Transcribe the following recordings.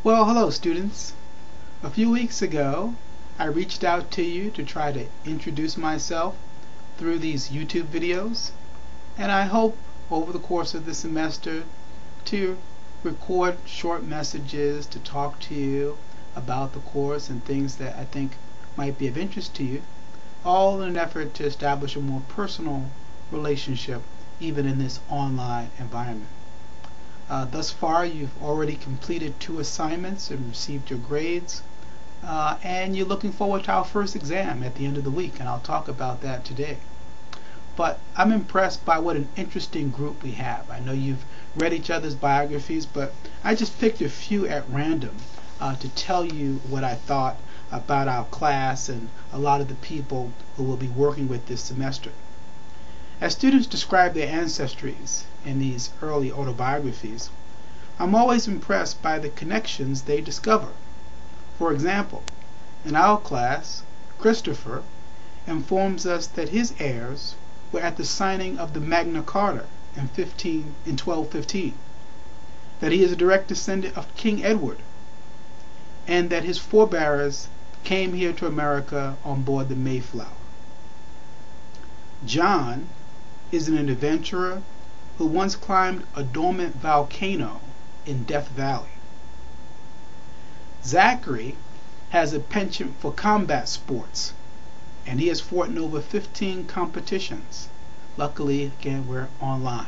Well, hello students. A few weeks ago, I reached out to you to try to introduce myself through these YouTube videos, and I hope over the course of the semester to record short messages to talk to you about the course and things that I think might be of interest to you, all in an effort to establish a more personal relationship even in this online environment. Thus far, you've already completed 2 assignments and received your grades, and you're looking forward to our first exam at the end of the week, and I'll talk about that today. But I'm impressed by what an interesting group we have. I know you've read each other's biographies, but I just picked a few at random to tell you what I thought about our class and a lot of the people who will be working with this semester. As students describe their ancestries in these early autobiographies, I'm always impressed by the connections they discover. For example, in our class, Christopher informs us that his heirs were at the signing of the Magna Carta in 1215, that he is a direct descendant of King Edward, and that his forebears came here to America on board the Mayflower. John is an adventurer who once climbed a dormant volcano in Death Valley. Zachary has a penchant for combat sports, and he has fought in over 15 competitions. Luckily, again, we're online.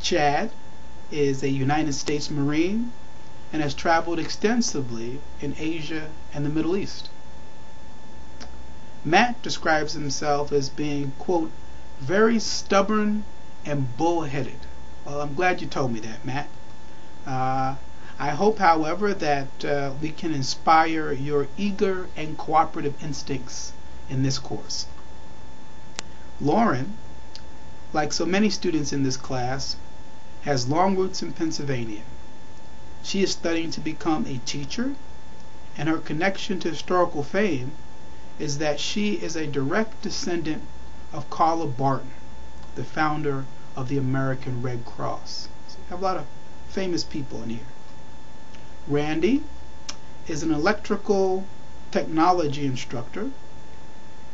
Chad is a United States Marine and has traveled extensively in Asia and the Middle East. Matt describes himself as being, quote, very stubborn and bullheaded. Well, I'm glad you told me that, Matt. I hope, however, that we can inspire your eager and cooperative instincts in this course. Lauren, like so many students in this class, has long roots in Pennsylvania. She is studying to become a teacher, and her connection to historical fame is that she is a direct descendant of Carla Barton, the founder of the American Red Cross. So we have a lot of famous people in here. Randy is an electrical technology instructor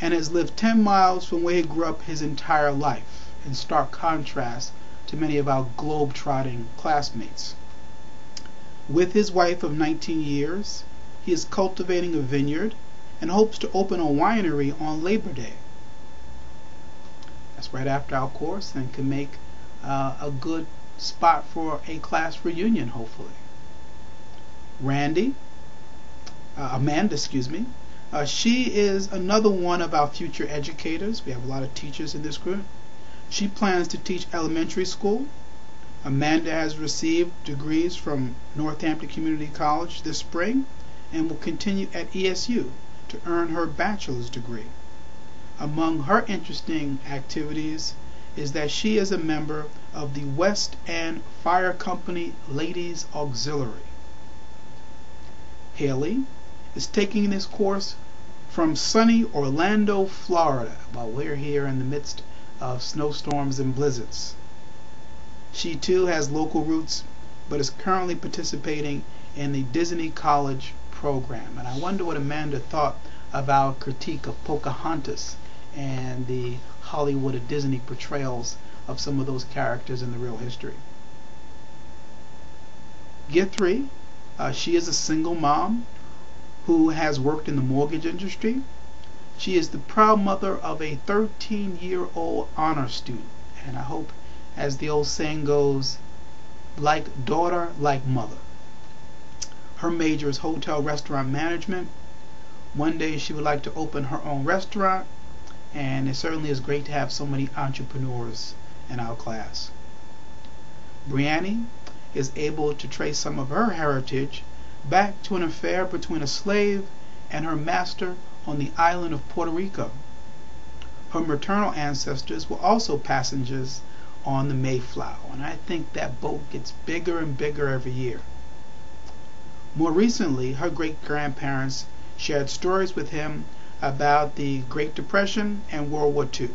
and has lived 10 miles from where he grew up his entire life, in stark contrast to many of our globe-trotting classmates. With his wife of 19 years, he is cultivating a vineyard and hopes to open a winery on Labor Day. That's right after our course and can make a good spot for a class reunion, hopefully. Amanda, she is another one of our future educators. We have a lot of teachers in this group. She plans to teach elementary school. Amanda has received degrees from Northampton Community College this spring and will continue at ESU to earn her bachelor's degree. Among her interesting activities is that she is a member of the West End Fire Company Ladies Auxiliary. Haley is taking this course from sunny Orlando, Florida, while we're here in the midst of snowstorms and blizzards. She too has local roots, but is currently participating in the Disney College program. And I wonder what Amanda thought of our critique of Pocahontas and the Hollywood or Disney portrayals of some of those characters in the real history. Guthrie, she is a single mom who has worked in the mortgage industry. She is the proud mother of a 13-year-old honor student, and I hope, as the old saying goes, like daughter, like mother. Her major is hotel restaurant management. One day she would like to open her own restaurant, and it certainly is great to have so many entrepreneurs in our class. Brianne is able to trace some of her heritage back to an affair between a slave and her master on the island of Puerto Rico. Her maternal ancestors were also passengers on the Mayflower, and I think that boat gets bigger and bigger every year. More recently, her great-grandparents shared stories with him about the Great Depression and World War II.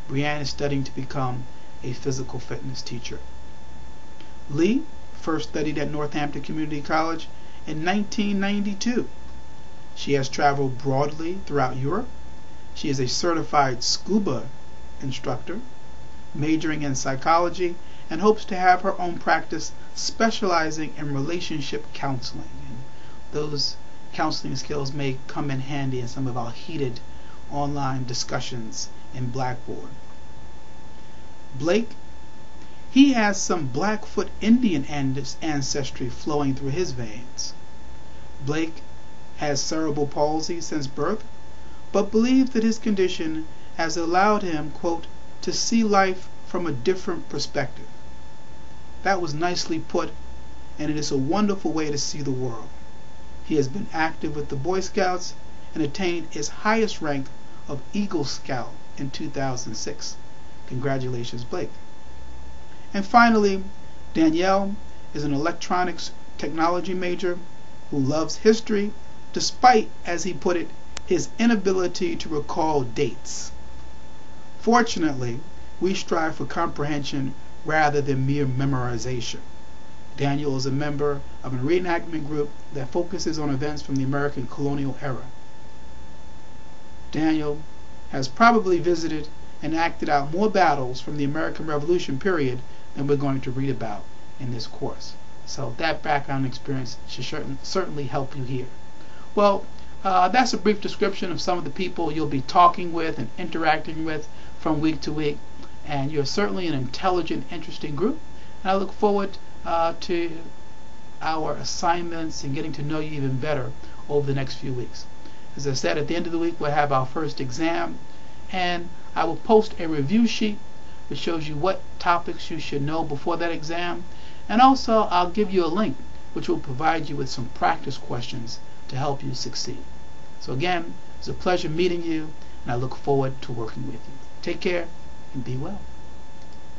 Brianne is studying to become a physical fitness teacher. Lee first studied at Northampton Community College in 1992. She has traveled broadly throughout Europe. She is a certified scuba instructor, majoring in psychology, and hopes to have her own practice specializing in relationship counseling. And those counseling skills may come in handy in some of our heated online discussions in Blackboard. Blake, he has some Blackfoot Indian ancestry flowing through his veins. Blake has cerebral palsy since birth, but believes that his condition has allowed him, quote, to see life from a different perspective. That was nicely put, and it is a wonderful way to see the world. He has been active with the Boy Scouts and attained his highest rank of Eagle Scout in 2006. Congratulations, Blake. And finally, Danielle is an electronics technology major who loves history, despite, as he put it, his inability to recall dates. Fortunately, we strive for comprehension rather than mere memorization. Daniel is a member of a reenactment group that focuses on events from the American colonial era. Daniel has probably visited and acted out more battles from the American Revolution period than we're going to read about in this course. So that background experience should certainly help you here. Well, that's a brief description of some of the people you'll be talking with and interacting with from week to week. And you're certainly an intelligent, interesting group. And I look forward to our assignments and getting to know you even better over the next few weeks. As I said, at the end of the week, we'll have our first exam. And I will post a review sheet which shows you what topics you should know before that exam. And also, I'll give you a link which will provide you with some practice questions to help you succeed. So again, it's a pleasure meeting you, and I look forward to working with you. Take care and be well.